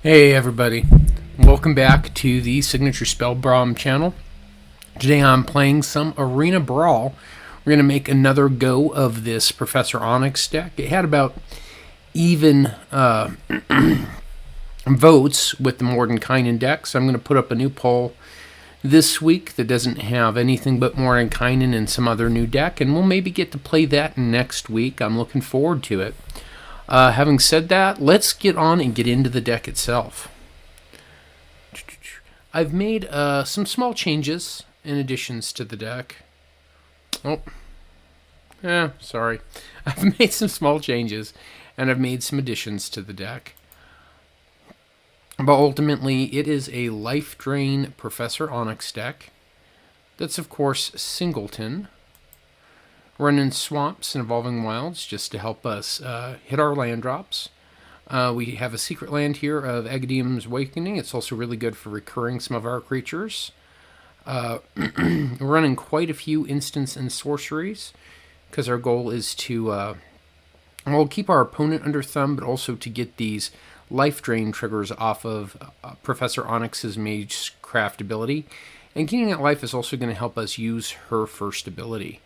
Hey everybody, welcome back to the Signature Spell Brawl channel. Today I'm playing some Arena Brawl. We're going to make another go of this Professor Onyx deck. It had about even votes with the Mordenkainen deck, so I'm going to put up a new poll this week that doesn't have anything but Mordenkainen and some other new deck, and we'll maybe get to play that next week. I'm looking forward to it. Having said that, let's get on and get into the deck itself. I've made some small changes and additions to the deck. Sorry. I've made some small changes and I've made some additions to the deck. But ultimately, it is a Life Drain Professor Onyx deck. That's, of course, singleton. Running Swamps and Evolving Wilds just to help us hit our land drops. We have a secret land here of Agadium's Awakening. It's also really good for recurring some of our creatures. We're running quite a few instants and sorceries because our goal is to keep our opponent under thumb, but also to get these life drain triggers off of Professor Onyx's Magecraft ability. And getting that life is also going to help us use her first ability.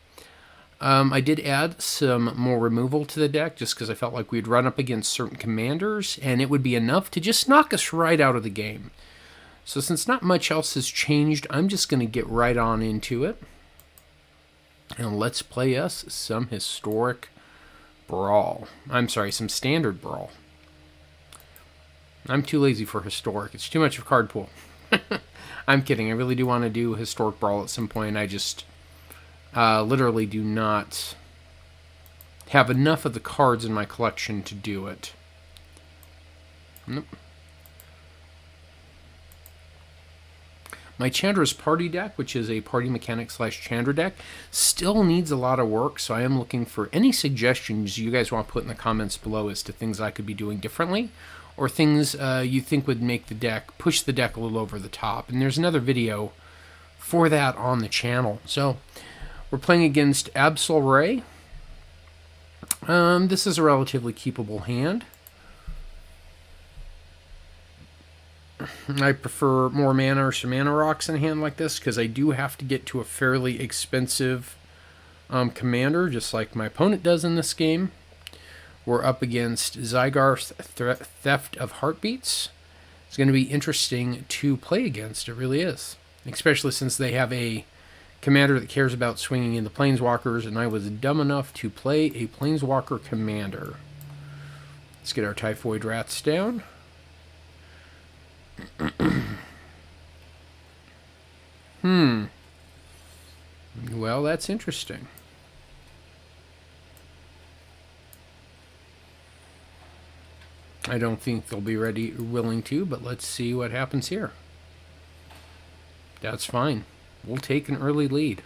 I did add some more removal to the deck just because I felt like we'd run up against certain commanders and it would be enough to just knock us right out of the game. So since not much else has changed, I'm just going to get right on into it. And let's play us some historic Brawl. I'm sorry, some standard Brawl. I'm too lazy for historic. It's too much of a card pool. I'm kidding. I really do want to do historic Brawl at some point. I just literally do not have enough of the cards in my collection to do it. Nope. My Chandra's Party deck, which is a party mechanic / Chandra deck, still needs a lot of work, so I am looking for any suggestions you guys want to put in the comments below as to things I could be doing differently, or things you think would make the deck, push the deck a little over the top. And there's another video for that on the channel. So we're playing against Absol Ray. This is a relatively keepable hand. I prefer more mana or some mana rocks in a hand like this because I do have to get to a fairly expensive commander, just like my opponent does in this game. We're up against Zygar's Theft of Heartbeats. It's going to be interesting to play against. It really is. Especially since they have a commander that cares about swinging into planeswalkers, and I was dumb enough to play a planeswalker commander. Let's get our Typhoid Rats down. Well, that's interesting. I don't think they'll be willing to, but let's see what happens here. That's fine. We'll take an early lead.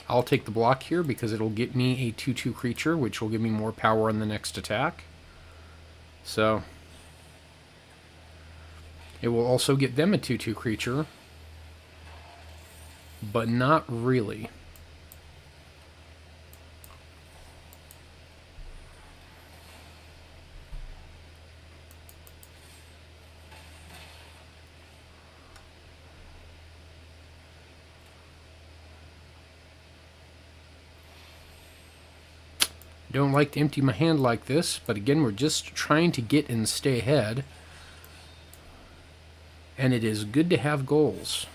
I'll take the block here because it'll get me a 2/2 creature, which will give me more power on the next attack. So it will also get them a 2/2 creature, but not really. Don't like to empty my hand like this, but again, we're just trying to get and stay ahead. And it is good to have goals.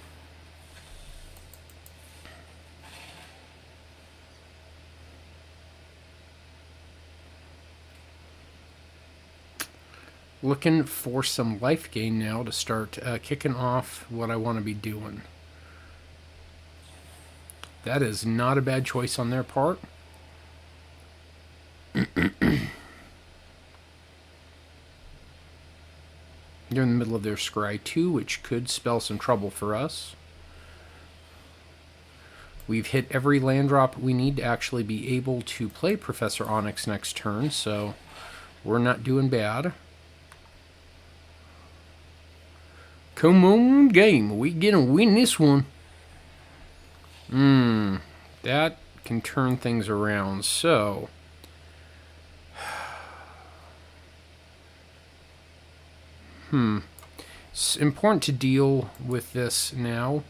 Looking for some life gain now to start kicking off what I want to be doing. That is not a bad choice on their part. They're in the middle of their Scry 2, which could spell some trouble for us. We've hit every land drop we need to actually be able to play Professor Onyx next turn, so we're not doing bad. Come on, game. We gonna win this one. That can turn things around. So it's important to deal with this now.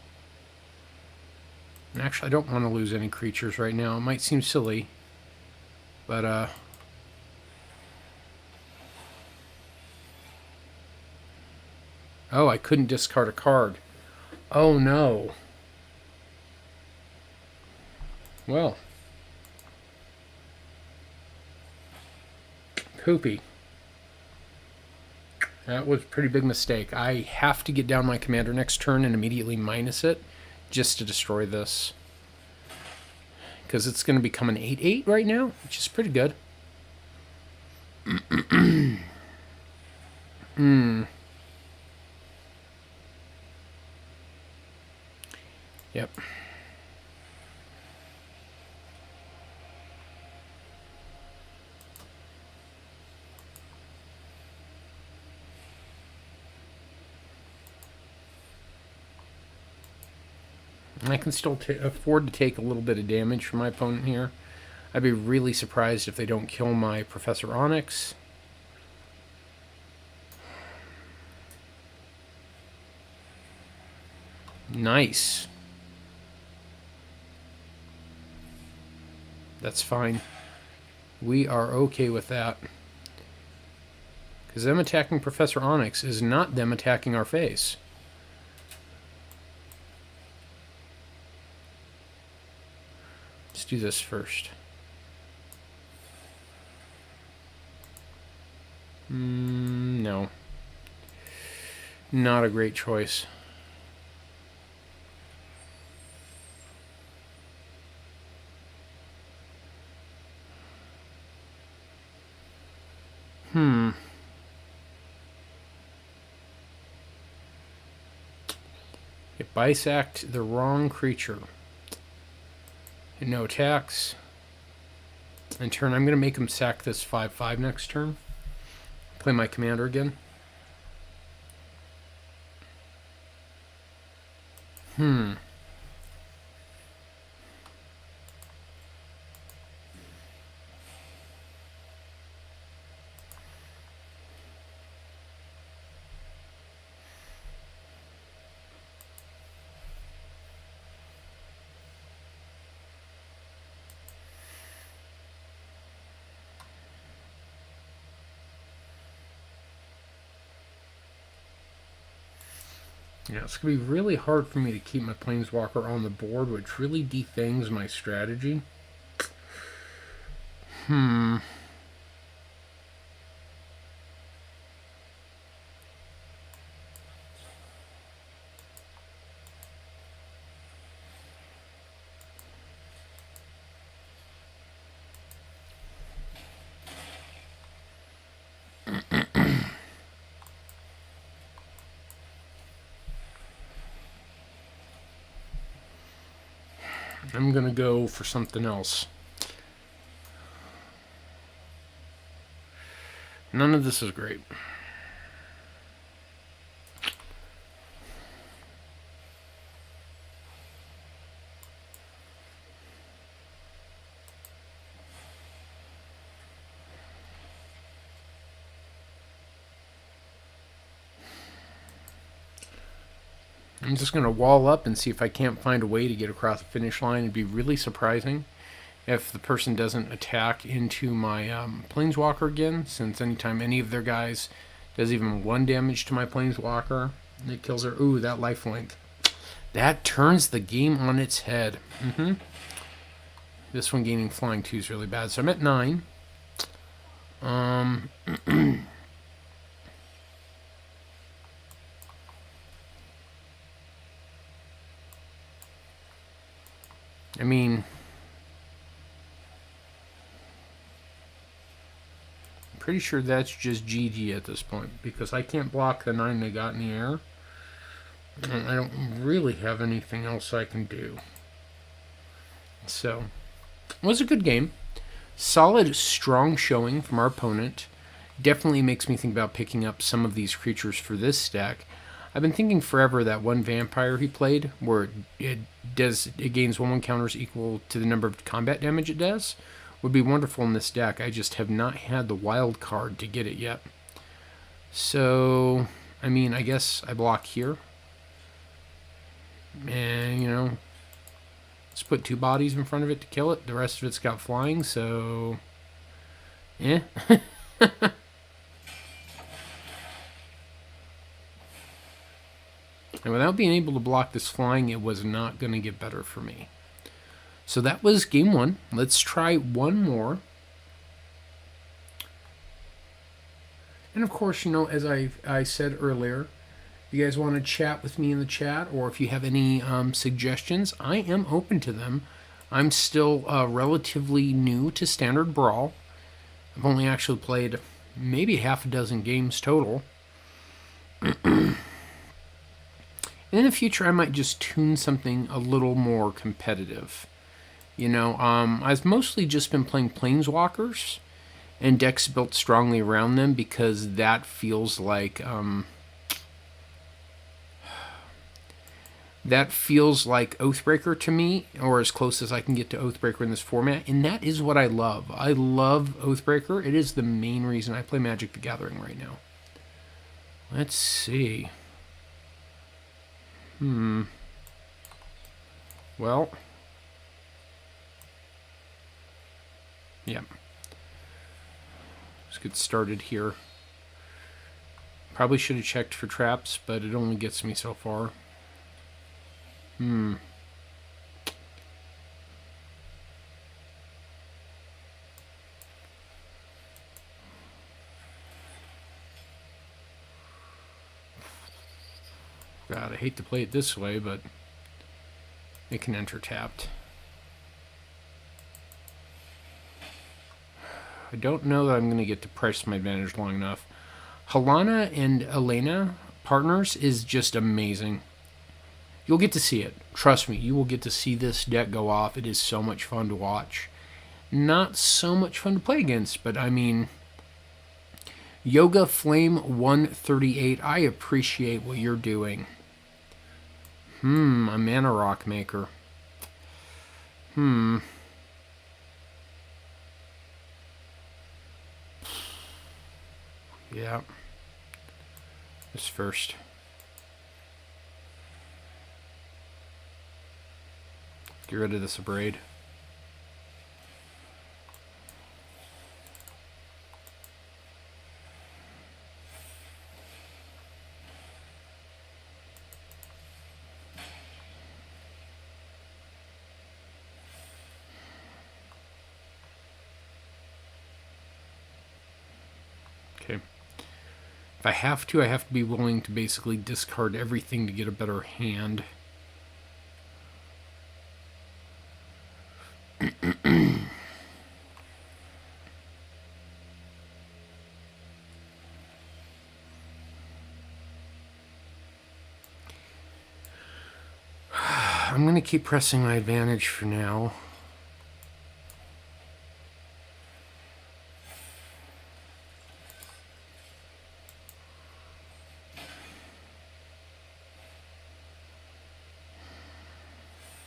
And actually, I don't want to lose any creatures right now. It might seem silly, but oh, I couldn't discard a card. Oh no. Well, poopy. That was a pretty big mistake. I have to get down my commander next turn and immediately minus it just to destroy this. Because it's going to become an 8/8 right now, which is pretty good. Yep. I can still afford to take a little bit of damage from my opponent here. I'd be really surprised if they don't kill my Professor Onyx. Nice. That's fine. We are okay with that. Because them attacking Professor Onyx is not them attacking our face. Let's do this first. No. Not a great choice. It bisacked the wrong creature. And no attacks. In turn, I'm going to make him sack this 5/5 next turn. Play my commander again. Yeah, it's going to be really hard for me to keep my Planeswalker on the board, which really defangs my strategy. I'm going to go for something else. None of this is great. I'm just going to wall up and see if I can't find a way to get across the finish line. It'd be really surprising if the person doesn't attack into my Planeswalker again, since anytime any of their guys does even 1 damage to my Planeswalker, it kills her. Ooh, that lifelink. That turns the game on its head. This one gaining flying 2 is really bad. So I'm at 9. I mean, I'm pretty sure that's just GG at this point, because I can't block the 9 they got in the air. And I don't really have anything else I can do. So, it was a good game. Solid, strong showing from our opponent. Definitely makes me think about picking up some of these creatures for this deck. I've been thinking forever that one vampire he played, where it gains 1/1 counters equal to the number of combat damage it does, would be wonderful in this deck. I just have not had the wild card to get it yet. So, I mean, I guess I block here. And, you know, let's put 2 bodies in front of it to kill it. The rest of it's got flying, so... yeah. And without being able to block this flying, it was not going to get better for me. So that was game 1. Let's try one more. And of course, you know, as I said earlier, if you guys want to chat with me in the chat, or if you have any suggestions, I am open to them. I'm still relatively new to Standard Brawl. I've only actually played maybe half a dozen games total. And in the future, I might just tune something a little more competitive. You know, I've mostly just been playing Planeswalkers and decks built strongly around them, because that feels like Oathbreaker to me, or as close as I can get to Oathbreaker in this format, and that is what I love. I love Oathbreaker. It is the main reason I play Magic the Gathering right now. Let's see. Well, yeah. Let's get started here. Probably should have checked for traps, but it only gets me so far. God, I hate to play it this way, but it can enter tapped. I don't know that I'm going to get to press my advantage long enough. Helena and Elena partners is just amazing. You'll get to see it. Trust me, you will get to see this deck go off. It is so much fun to watch. Not so much fun to play against, but I mean... Yoga Flame 138, I appreciate what you're doing. A Mana Rock Maker. Yeah. This first. Get rid of this Abrade. Okay. If I have to be willing to basically discard everything to get a better hand. I'm going to keep pressing my advantage for now.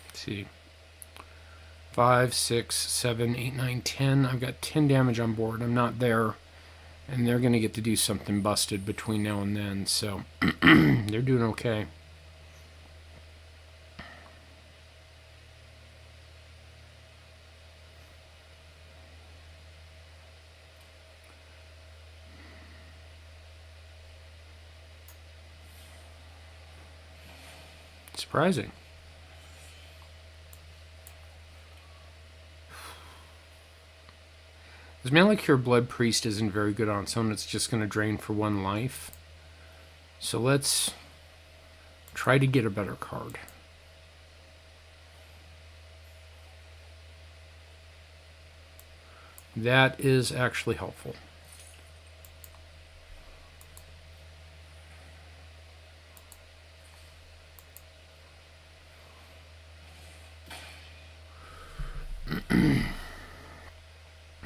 Let's see. 5, 6, 7, 8, 9, 10. I've got 10 damage on board. I'm not there. And they're going to get to do something busted between now and then. So they're doing okay. Surprising. This Malakir Blood Priest isn't very good on its own. It's just going to drain for 1 life. So let's try to get a better card. That is actually helpful.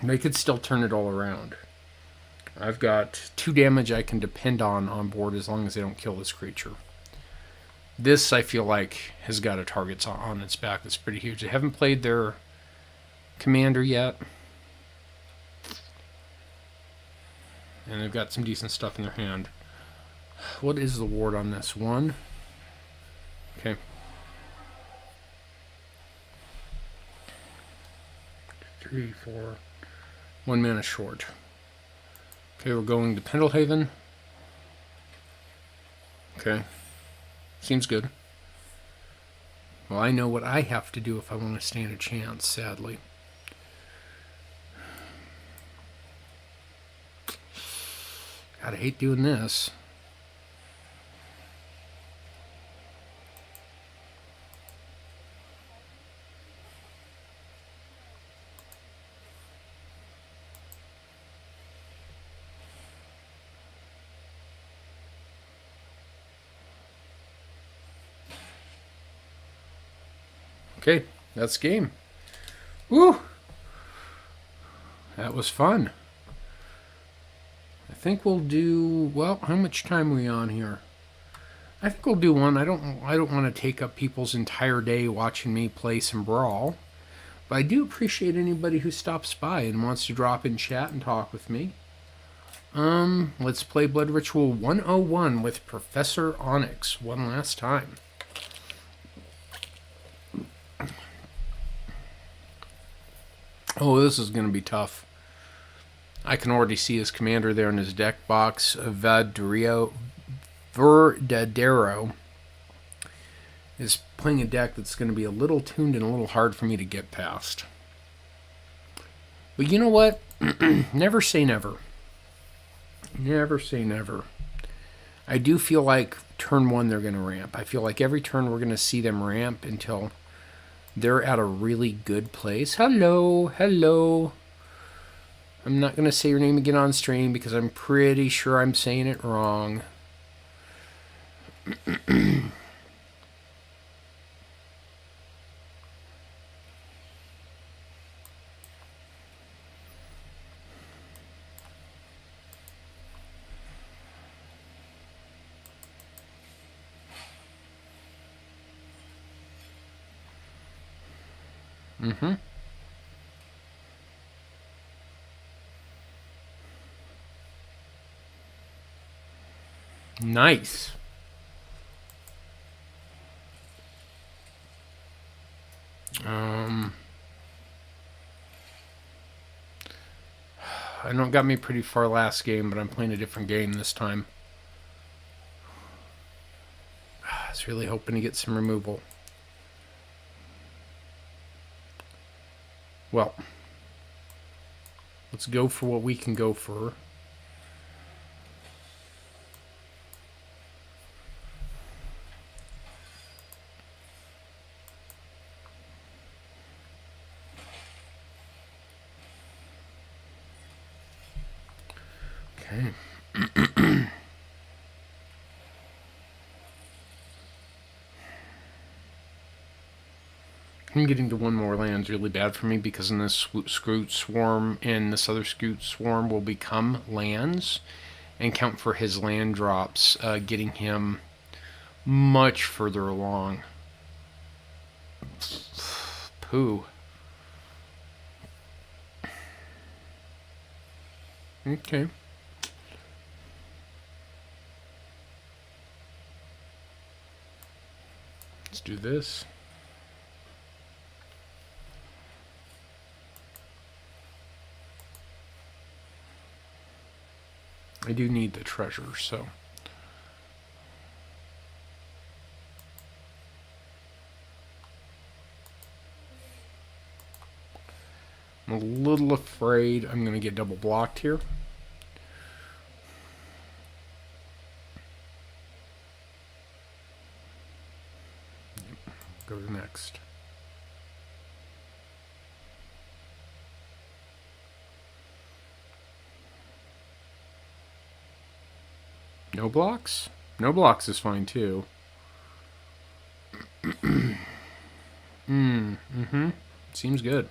They could still turn it all around. I've got 2 damage I can depend on board as long as they don't kill this creature. This, I feel like, has got a target on its back that's pretty huge. They haven't played their commander yet. And they've got some decent stuff in their hand. What is the ward on this? 1? Okay. 3, 4. 1 mana short. Okay, we're going to Pendelhaven. Okay. Seems good. Well, I know what I have to do if I want to stand a chance, sadly. God, I hate doing this. Okay, that's game. Woo! That was fun. I think we'll do, well, how much time are we on here? I think we'll do one. I don't want to take up people's entire day watching me play some Brawl. But I do appreciate anybody who stops by and wants to drop in chat and talk with me. Let's play Blood Ritual 101 with Professor Onyx one last time. Oh, this is going to be tough. I can already see his commander there in his deck box. Verdadero is playing a deck that's going to be a little tuned and a little hard for me to get past. But you know what? Never say never. Never say never. I do feel like turn 1 they're going to ramp. I feel like every turn we're going to see them ramp until they're at a really good place. Hello, hello. I'm not going to say your name again on stream because I'm pretty sure I'm saying it wrong. Nice. I know it got me pretty far last game, but I'm playing a different game this time. I was really hoping to get some removal. Well, let's go for what we can go for. Okay. Him getting to 1 more land is really bad for me because in this Scroot Swarm and this other Scroot Swarm will become lands and count for his land drops, getting him much further along. Pooh. Okay. Let's do this. I do need the treasure, so. I'm a little afraid I'm going to get double blocked here. Go to next. No blocks? No blocks is fine too. Seems good.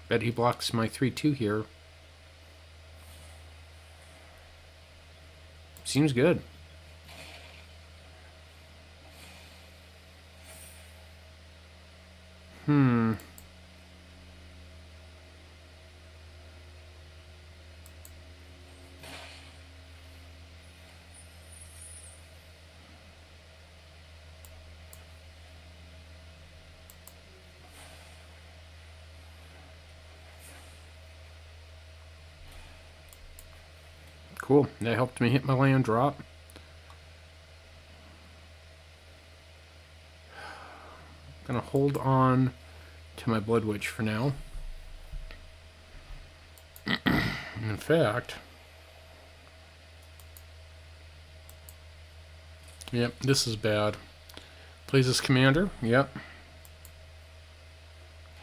Bet he blocks my 3/2 here. Seems good. Cool. That helped me hit my land drop. Gonna hold on to my Blood Witch for now. In fact, yep, this is bad. Plays this commander. Yep.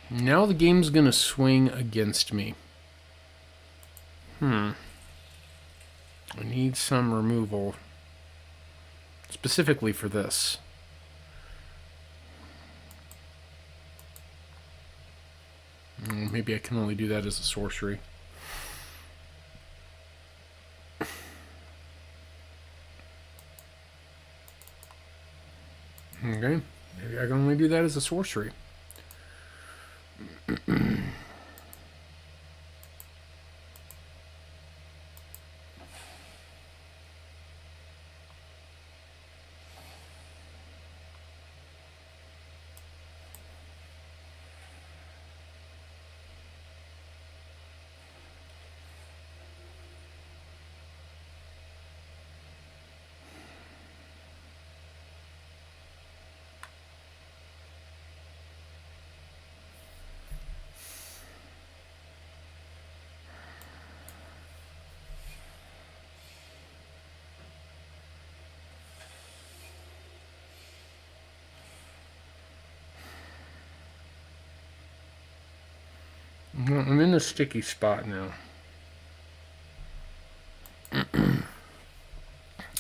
Now the game's gonna swing against me. I need some removal. Specifically for this. Maybe I can only do that as a sorcery. Okay. Maybe I can only do that as a sorcery. I'm in a sticky spot now.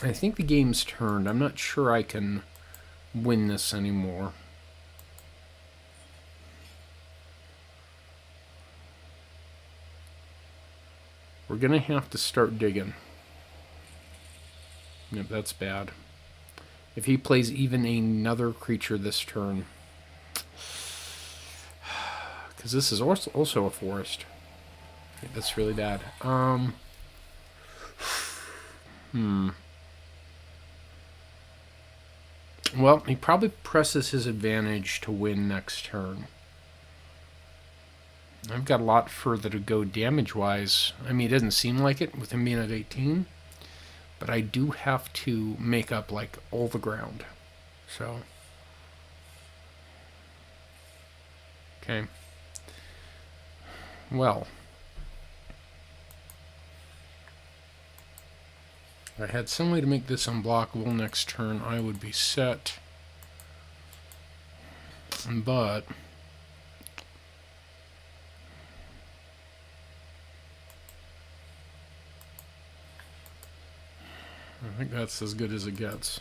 I think the game's turned. I'm not sure I can win this anymore. We're going to have to start digging. Yep, that's bad. If he plays even another creature this turn... Because this is also a forest. Okay, that's really bad. Well, he probably presses his advantage to win next turn. I've got a lot further to go damage-wise. I mean, it doesn't seem like it with him being at 18. But I do have to make up, like, all the ground. So... Okay. Well, if I had some way to make this unblockable next turn, I would be set. But I think that's as good as it gets.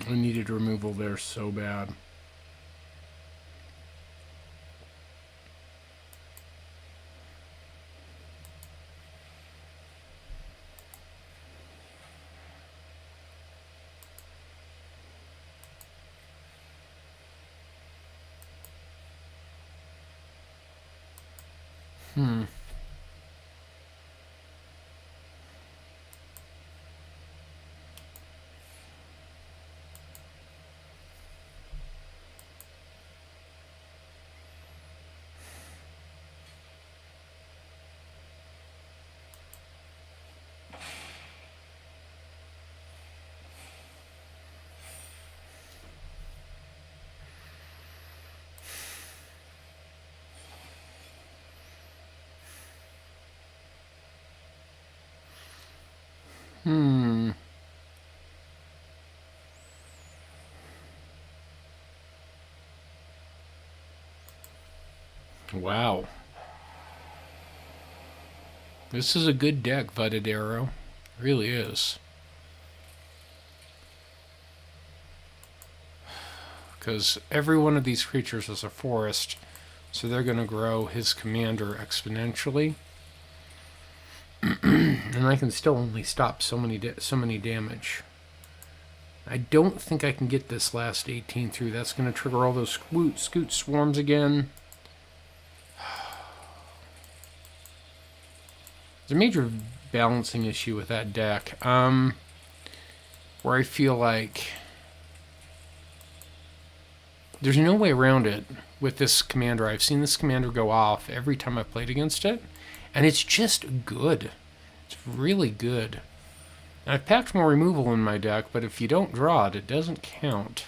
I needed removal there so bad. Wow. This is a good deck, Vutted Arrow. It really is. Because every one of these creatures is a forest, so they're going to grow his commander exponentially. And I can still only stop so many damage. I don't think I can get this last 18 through. That's going to trigger all those scoot swarms again. There's a major balancing issue with that deck, where I feel like there's no way around it with this commander. I've seen this commander go off every time I've played against it, and it's just good. It's really good. And I've packed more removal in my deck, but if you don't draw it, it doesn't count.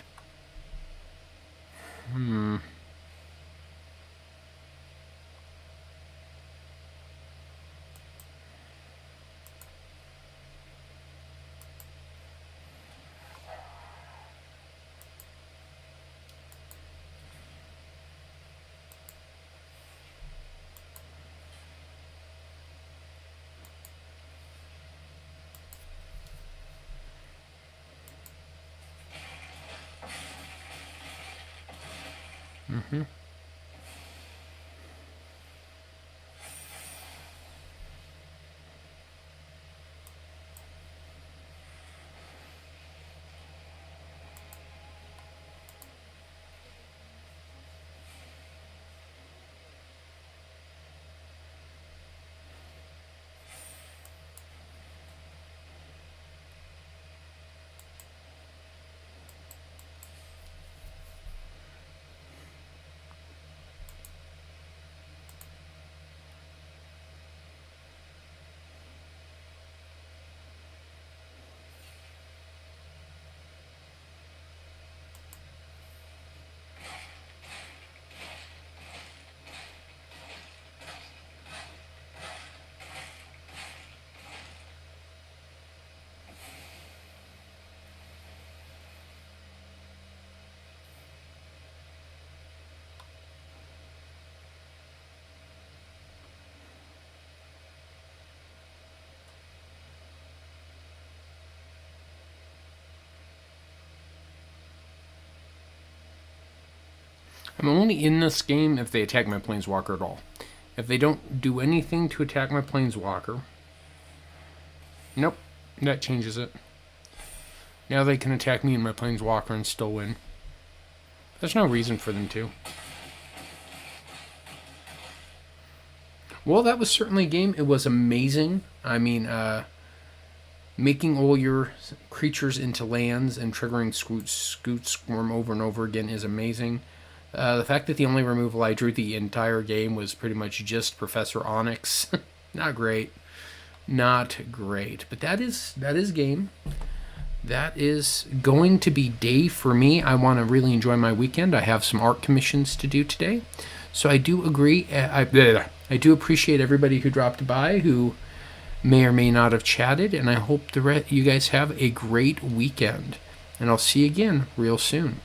I'm only in this game if they attack my Planeswalker at all. If they don't do anything to attack my Planeswalker... Nope, that changes it. Now they can attack me and my Planeswalker and still win. There's no reason for them to. Well, that was certainly a game. It was amazing. I mean, making all your creatures into lands and triggering Scoot Swarm over and over again is amazing. The fact that the only removal I drew the entire game was pretty much just Professor Onyx. Not great. Not great. But that is game. That is going to be day for me. I want to really enjoy my weekend. I have some art commissions to do today. So I do agree. I do appreciate everybody who dropped by, who may or may not have chatted. And I hope you guys have a great weekend. And I'll see you again real soon.